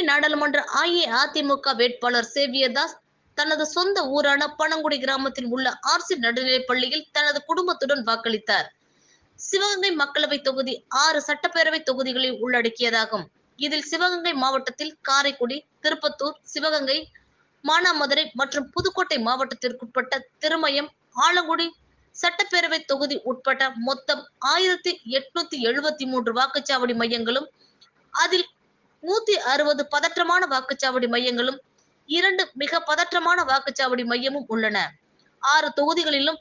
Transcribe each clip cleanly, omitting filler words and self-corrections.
நாடாளுமன்ற அஇஅதிமுக வேட்பாளர் சேவியர்தாஸ் தனது சொந்த ஊரான பனங்குடி கிராமத்தில் உள்ள ஆர்சி நடுநிலைப் பள்ளியில் தனது குடும்பத்துடன் வாக்களித்தார். சிவகங்கை மக்களவை தொகுதி 6 சட்டப்பேரவை தொகுதிகளை உள்ளடக்கியதாகும். இதில் சிவகங்கை மாவட்டத்தில் காரைக்குடி, திருப்பத்தூர், சிவகங்கை, மானாமதுரை மற்றும் புதுக்கோட்டை மாவட்டத்திற்குட்பட்ட திருமயம், ஆலங்குடி சட்டப்பேரவை தொகுதி உட்பட மொத்தம் 1873 வாக்குச்சாவடி மையங்களும், அதில் 160 பதற்றமான வாக்குச்சாவடி மையங்களும், 2 மிக பதற்றமான வாக்குச்சாவடி மையமும் உள்ளன. 6 தொகுதிகளிலும்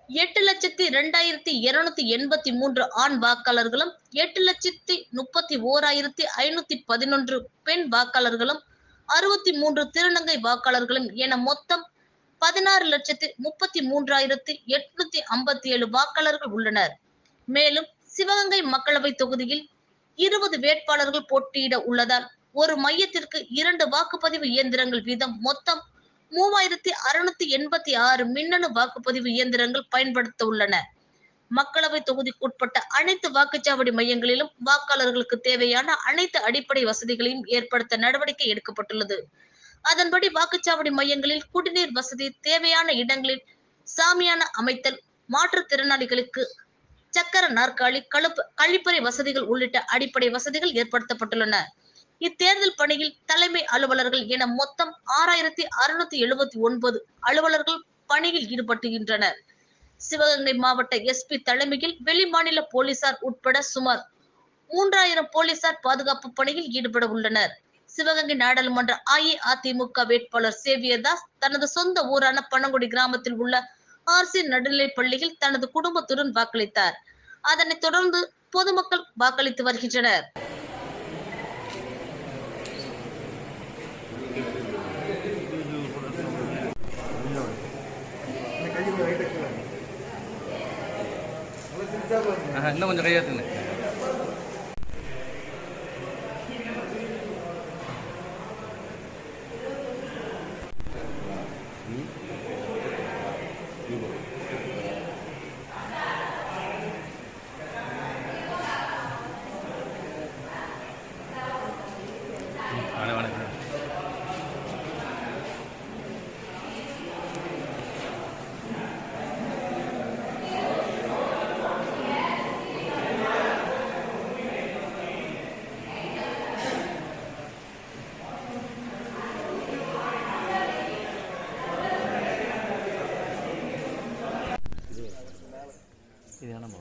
8,02,283 ஆண் வாக்காளர்களும், 8,31,511 பெண் வாக்காளர்களும், 63 திருநங்கை வாக்காளர்களும் என மொத்தம் 16,33,857 வாக்காளர்கள் உள்ளனர். மேலும் சிவகங்கை மக்களவை தொகுதியில் 20 வேட்பாளர்கள் போட்டியிட உள்ளதால் ஒரு மையத்திற்கு 2 வாக்குப்பதிவு இயந்திரங்கள் வீதம் மொத்தம் 3,686 மின்னணு வாக்குப்பதிவு இயந்திரங்கள் பயன்படுத்த உள்ளன. மக்களவை தொகுதிக்குட்பட்ட அனைத்து வாக்குச்சாவடி மையங்களிலும் வாக்காளர்களுக்கு தேவையான அனைத்து அடிப்படை வசதிகளையும் ஏற்படுத்த நடவடிக்கை எடுக்கப்பட்டுள்ளது. அதன்படி வாக்குச்சாவடி மையங்களில் குடிநீர் வசதி, தேவையான இடங்களில் சாமியானா அமைத்தல், மாற்றுத்திறனாளிகளுக்கு சக்கர நாற்காலி, கழிப்பறை வசதிகள் உள்ளிட்ட அடிப்படை வசதிகள் ஏற்படுத்தப்பட்டுள்ளன. இத்தேர்தல் பணியில் தலைமை அலுவலர்கள் என மொத்தம் 6,679 அலுவலர்கள் பணியில் ஈடுபட்டுகின்றனர். சிவகங்கை மாவட்ட எஸ்பி தலைமையில் வெளிமாநில போலீசார் உட்பட சுமார் 3,000 போலீசார் பாதுகாப்பு பணியில் ஈடுபட உள்ளனர். சிவகங்கை நாடாளுமன்ற அஇஅதிமுக வேட்பாளர் சேவியர்தாஸ் தனது சொந்த ஊரான பனங்குடி கிராமத்தில் உள்ள ஆர்சி நடுநிலைப் பள்ளியில் தனது குடும்பத்துடன் வாக்களித்தார். அதனைத் தொடர்ந்து பொதுமக்கள் வாக்களித்து வருகின்றனர். இன்னும் கொஞ்சம் கையாத்துங்க. வணக்கம். இது என்னம்மா